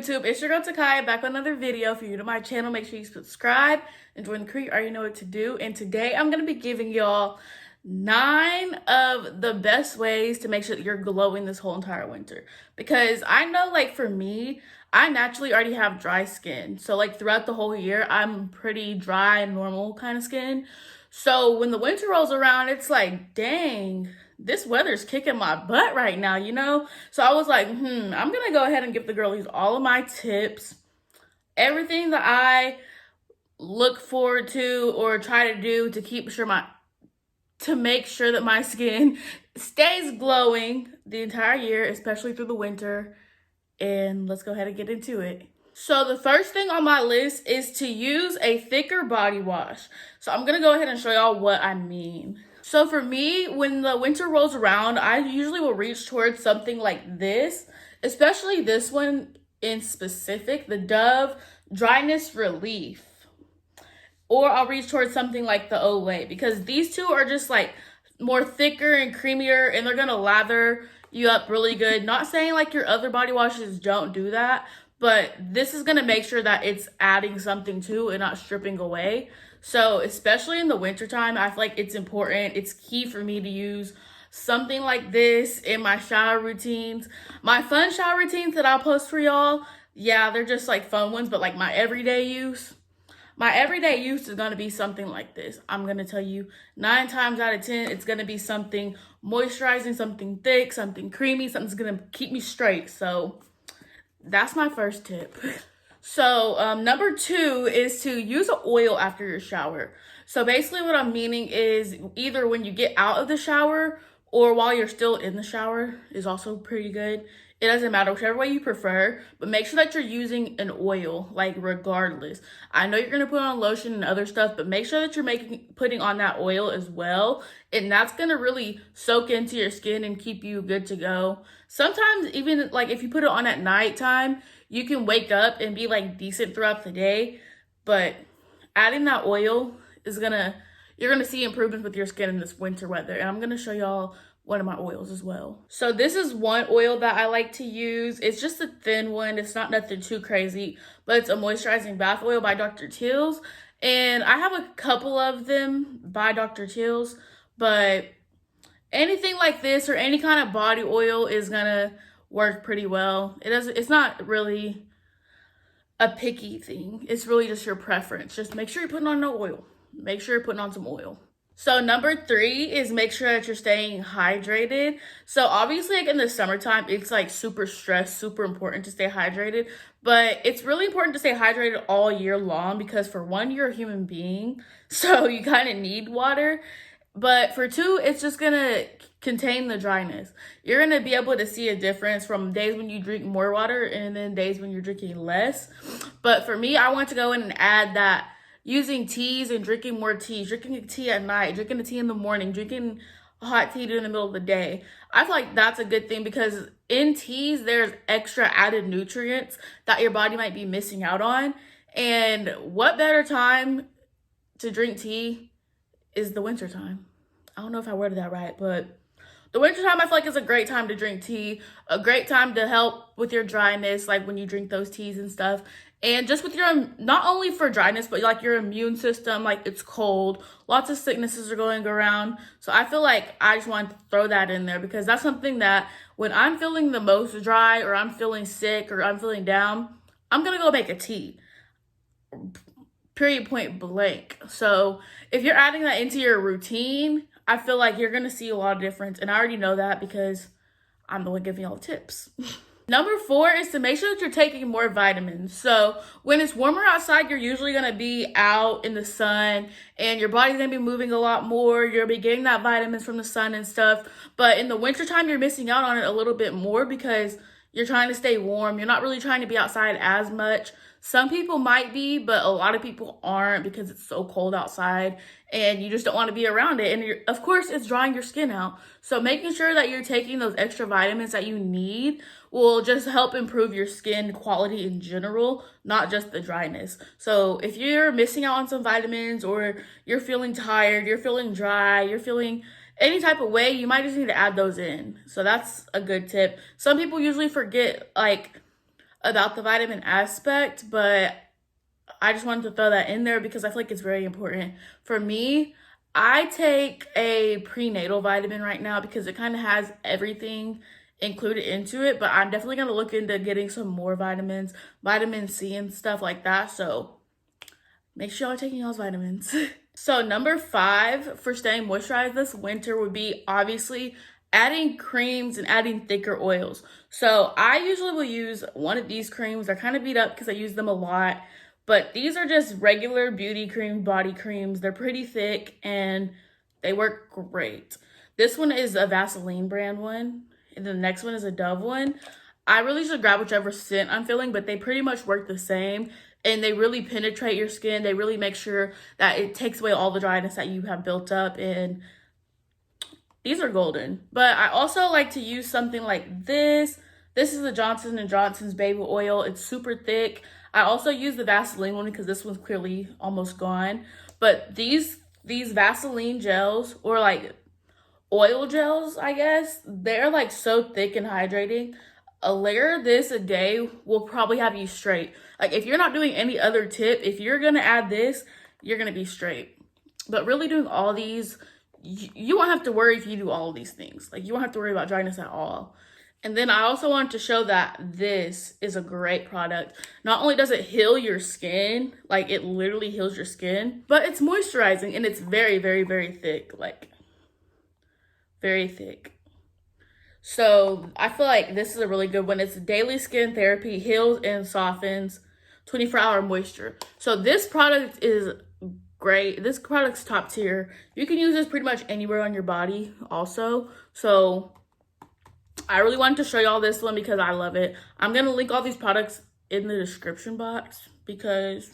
YouTube? It's your girl Takiyah back with another video. If you're new to my channel, make sure you subscribe and join the crew. You already know what to do. And today I'm going to be giving y'all 9 of the best ways to make sure that you're glowing this whole entire winter. Because I know, like, for me, I naturally already have dry skin. So, like, throughout the whole year, I'm pretty dry and normal kind of skin. So when the winter rolls around, it's like, dang, this weather's kicking my butt right now, you know? So I was like, I'm gonna go ahead and give the girlies all of my tips, everything that I look forward to or try to do to make sure that my skin stays glowing the entire year, especially through the winter. And let's go ahead and get into it. So the first thing on my list is to use a thicker body wash. So I'm gonna go ahead and show y'all what I mean. So for me, when the winter rolls around, I usually will reach towards something like this, especially this one in specific, the Dove Dryness Relief. Or I'll reach towards something like the Olay, because these two are just like more thicker and creamier, and they're gonna lather you up really good. Not saying like your other body washes don't do that, but this is gonna make sure that it's adding something to and not stripping away. So especially in the wintertime, I feel like it's important. It's key for me to use something like this in my shower routines. My fun shower routines that I'll post for y'all, yeah, they're just like fun ones, but like my everyday use is going to be something like this. I'm going to tell you 9 times out of 10, it's going to be something moisturizing, something thick, something creamy, something's going to keep me straight. So that's my first tip. So number 2 is to use an oil after your shower. So basically what I'm meaning is either when you get out of the shower or while you're still in the shower is also pretty good. It doesn't matter, whichever way you prefer, but make sure that you're using an oil, like regardless. I know you're gonna put on lotion and other stuff, but make sure that you're putting on that oil as well. And that's gonna really soak into your skin and keep you good to go. Sometimes even like if you put it on at nighttime, you can wake up and be like decent throughout the day. But adding that oil is you're gonna see improvements with your skin in this winter weather. And I'm gonna show y'all one of my oils as well. So this is one oil that I like to use. It's just a thin one. It's not nothing too crazy, but it's a moisturizing bath oil by Dr. Teal's. And I have a couple of them by Dr. Teal's, but anything like this or any kind of body oil is gonna work pretty well. It's not really a picky thing. It's really just your preference. Just make sure you're putting on no oil. Make sure you're putting on some oil. So number 3 is make sure that you're staying hydrated. So obviously like in the summertime, it's like super stressed, super important to stay hydrated. But it's really important to stay hydrated all year long because for one, you're a human being. So you kind of need water. But for 2, it's just going to contain the dryness. You're going to be able to see a difference from days when you drink more water and then days when you're drinking less. But for me, I want to go in and add that using teas and drinking more teas, drinking a tea at night, drinking a tea in the morning, drinking hot tea in the middle of the day. I feel like that's a good thing because in teas, there's extra added nutrients that your body might be missing out on. And what better time to drink tea is the winter time. I don't know if I worded that right, but the winter time I feel like is a great time to drink tea, a great time to help with your dryness, like when you drink those teas and stuff. And just with your, not only for dryness, but like your immune system, like it's cold, lots of sicknesses are going around. So I feel like I just want to throw that in there because that's something that when I'm feeling the most dry or I'm feeling sick or I'm feeling down, I'm going to go make a tea. Period, point blank. So if you're adding that into your routine, I feel like you're going to see a lot of difference. And I already know that because I'm the one giving y'all tips. Number 4 is to make sure that you're taking more vitamins. So when it's warmer outside, you're usually going to be out in the sun and your body's going to be moving a lot more. You'll be getting that vitamins from the sun and stuff. But in the wintertime, you're missing out on it a little bit more because you're trying to stay warm. You're not really trying to be outside as much. Some people might be, but a lot of people aren't because it's so cold outside and you just don't want to be around it. And of course, it's drying your skin out. So making sure that you're taking those extra vitamins that you need will just help improve your skin quality in general, not just the dryness. So if you're missing out on some vitamins or you're feeling tired, you're feeling dry, you're feeling any type of way, you might just need to add those in. So that's a good tip. Some people usually forget, like, about the vitamin aspect, but I just wanted to throw that in there because I feel like it's very important. For me, I take a prenatal vitamin right now because it kind of has everything included into it, but I'm definitely going to look into getting some more vitamins, vitamin C and stuff like that. So make sure y'all are taking y'all's vitamins. So number 5 for staying moisturized this winter would be obviously adding creams and adding thicker oils. So I usually will use one of these creams. They're kind of beat up because I use them a lot. But these are just regular beauty cream, body creams. They're pretty thick and they work great. This one is a Vaseline brand one. And the next one is a Dove one. I really should grab whichever scent I'm feeling, but they pretty much work the same. And they really penetrate your skin. They really make sure that it takes away all the dryness that you have built up. And these are golden. But I also like to use something like this. This is the Johnson & Johnson's baby oil. It's super thick. I also use the Vaseline one because this one's clearly almost gone. But these Vaseline gels, or like oil gels, I guess, they're like so thick and hydrating. A layer of this a day will probably have you straight. Like if you're not doing any other tip, if you're gonna add this, you're gonna be straight. But really doing all these, you won't have to worry if you do all of these things. Like you won't have to worry about dryness at all. And then I also wanted to show that this is a great product. Not only does it heal your skin, like it literally heals your skin, but it's moisturizing and it's very, very, very thick, like very thick. So I feel like this is a really good one. It's daily skin therapy, heals and softens, 24-hour moisture. So this product is great. This product's top tier. You can use this pretty much anywhere on your body also. So I really wanted to show y'all this one because I love it. I'm going to link all these products in the description box because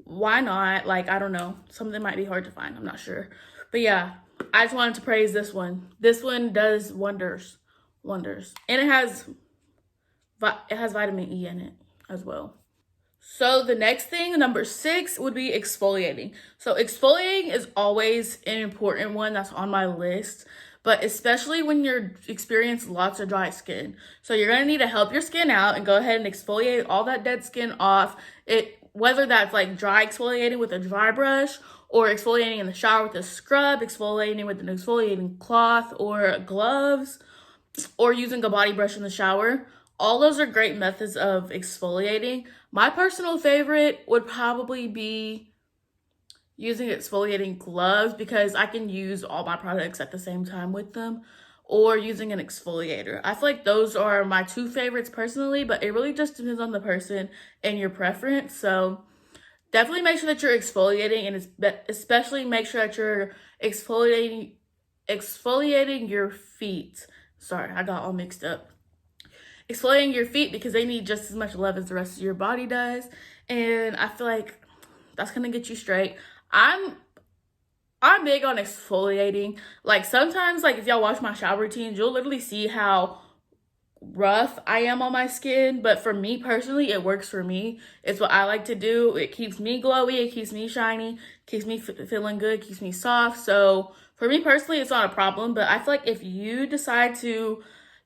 why not? Like, I don't know. Something might be hard to find. I'm not sure. But yeah, I just wanted to praise this one. This one does wonders. Wonders. And it has vitamin E in it as well. So the next thing, number 6, would be exfoliating. So exfoliating is always an important one that's on my list, but especially when you're experiencing lots of dry skin. So you're going to need to help your skin out and go ahead and exfoliate all that dead skin off. Whether that's like dry exfoliating with a dry brush, or exfoliating in the shower with a scrub, exfoliating with an exfoliating cloth or gloves, or using a body brush in the shower. All those are great methods of exfoliating. My personal favorite would probably be using exfoliating gloves because I can use all my products at the same time with them, or using an exfoliator. I feel like those are my 2 favorites personally, but it really just depends on the person and your preference. So definitely make sure that you're exfoliating, and especially make sure that you're exfoliating your feet. Sorry, I got all mixed up. Exfoliating your feet because they need just as much love as the rest of your body does. And I feel like that's gonna get you straight. I'm big on exfoliating. Like sometimes, like if y'all watch my shower routines, you'll literally see how rough I am on my skin, but for me personally, it works for me. It's what I like to do. It keeps me glowy, it keeps me shiny, keeps me feeling good, keeps me soft. So for me personally, it's not a problem, but I feel like if you decide to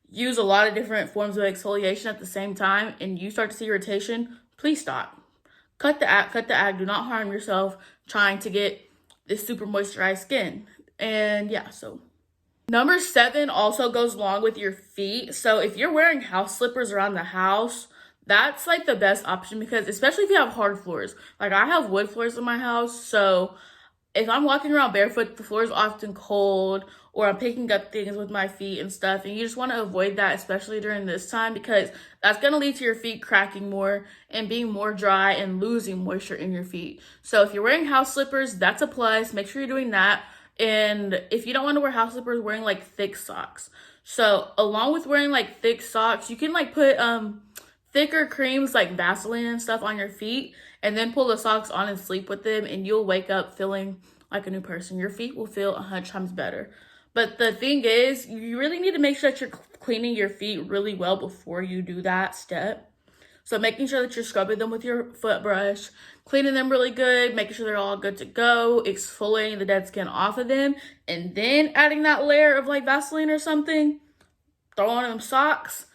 use a lot of different forms of exfoliation at the same time and you start to see irritation, please stop. Cut the act. Do not harm yourself trying to get this super moisturized skin. And yeah, so number 7 also goes along with your feet. So if you're wearing house slippers around the house, that's like the best option, because especially if you have hard floors. Like I have wood floors in my house, so if I'm walking around barefoot, the floor is often cold, or I'm picking up things with my feet and stuff, and you just want to avoid that, especially during this time, because that's going to lead to your feet cracking more and being more dry and losing moisture in your feet. So if you're wearing house slippers, that's a plus. Make sure you're doing that. And if you don't want to wear house slippers, wearing like thick socks. So along with wearing like thick socks, you can like put thicker creams like Vaseline and stuff on your feet, and then pull the socks on and sleep with them, and you'll wake up feeling like a new person. Your feet will feel 100 times better. But the thing is, you really need to make sure that you're cleaning your feet really well before you do that step. So making sure that you're scrubbing them with your foot brush, cleaning them really good, making sure they're all good to go, exfoliating the dead skin off of them, and then adding that layer of like Vaseline or something, throw on them socks.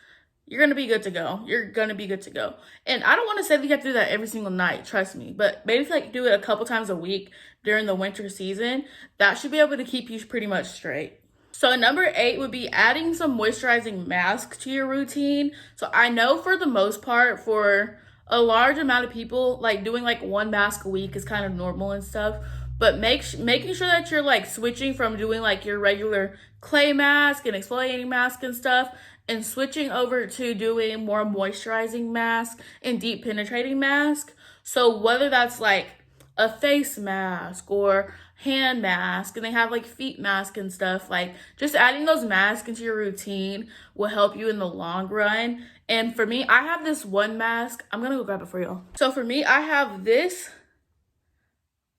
you're gonna be good to go. You're gonna be good to go. And I don't want to say that you have to do that every single night, trust me. But maybe if like do it a couple times a week during the winter season, that should be able to keep you pretty much straight. So number 8 would be adding some moisturizing mask to your routine. So I know for the most part, for a large amount of people, like doing like one mask a week is kind of normal and stuff. But making sure that you're like switching from doing like your regular clay mask and exfoliating mask and stuff, and switching over to doing more moisturizing mask and deep penetrating mask. So whether that's like a face mask or hand mask, and they have like feet mask and stuff, like just adding those masks into your routine will help you in the long run. And for me, I have this one mask. I'm gonna go grab it for y'all. So for me, I have this.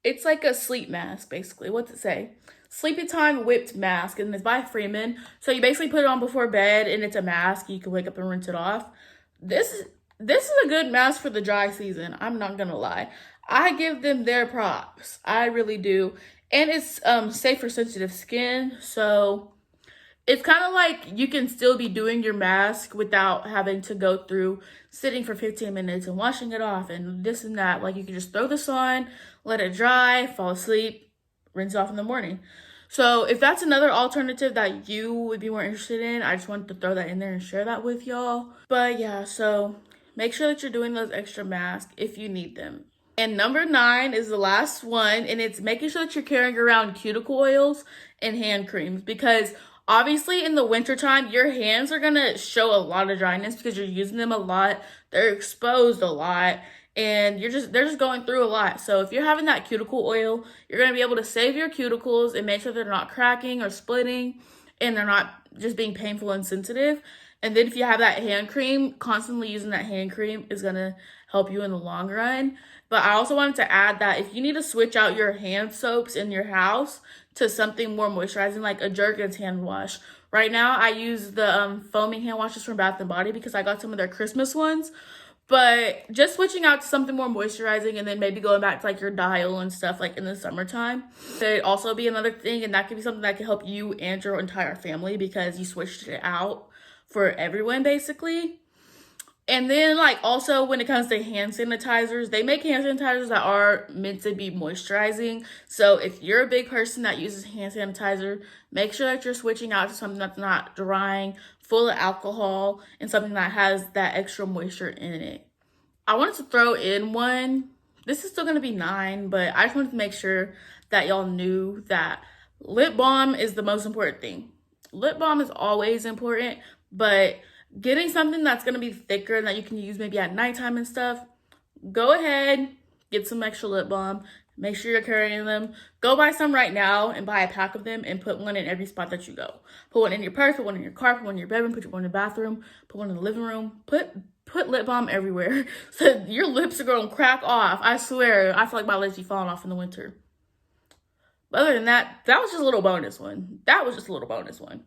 It's like a sleep mask, basically. What's it say? Sleepy Time Whipped Mask, and it's by Freeman. So you basically put it on before bed, and it's a mask. You can wake up and rinse it off. This is a good mask for the dry season. I'm not gonna lie. I give them their props. I really do. And it's safe for sensitive skin. So it's kind of like you can still be doing your mask without having to go through sitting for 15 minutes and washing it off and this and that. Like you can just throw this on, let it dry, fall asleep, rinse off in the morning. So if that's another alternative that you would be more interested in, I just wanted to throw that in there and share that with y'all. But yeah, so make sure that you're doing those extra masks if you need them. And number 9 is the last one, and it's making sure that you're carrying around cuticle oils and hand creams, because obviously in the wintertime, your hands are gonna show a lot of dryness because you're using them a lot. They're exposed a lot, and they're just going through a lot. So if you're having that cuticle oil, you're gonna be able to save your cuticles and make sure they're not cracking or splitting, and they're not just being painful and sensitive. And then if you have that hand cream, constantly using that hand cream is gonna help you in the long run. But I also wanted to add that if you need to switch out your hand soaps in your house to something more moisturizing, like a Jergens hand wash. Right now, I use the foaming hand washes from Bath & Body because I got some of their Christmas ones. But just switching out to something more moisturizing, and then maybe going back to like your Dial and stuff like in the summertime could also be another thing. And that could be something that could help you and your entire family because you switched it out for everyone basically. And then, like, also when it comes to hand sanitizers, they make hand sanitizers that are meant to be moisturizing. So if you're a big person that uses hand sanitizer, make sure that you're switching out to something that's not drying, full of alcohol, and something that has that extra moisture in it. I wanted to throw in one. This is still going to be 9, but I just wanted to make sure that y'all knew that lip balm is the most important thing. Lip balm is always important, but getting something that's going to be thicker and that you can use maybe at nighttime and stuff, go ahead, get some extra lip balm. Make sure you're carrying them. Go buy some right now and buy a pack of them and put one in every spot that you go. Put one in your purse, put one in your car, put one in your bedroom, put one in the bathroom, put one in the living room. Put lip balm everywhere so your lips are going to crack off. I swear, I feel like my lips be falling off in the winter. But other than that, that was just a little bonus one.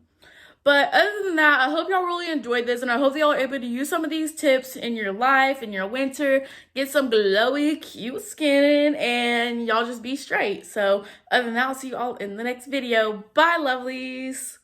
But other than that, I hope y'all really enjoyed this, and I hope y'all are able to use some of these tips in your life, in your winter, get some glowy, cute skin, and y'all just be straight. So other than that, I'll see you all in the next video. Bye, lovelies.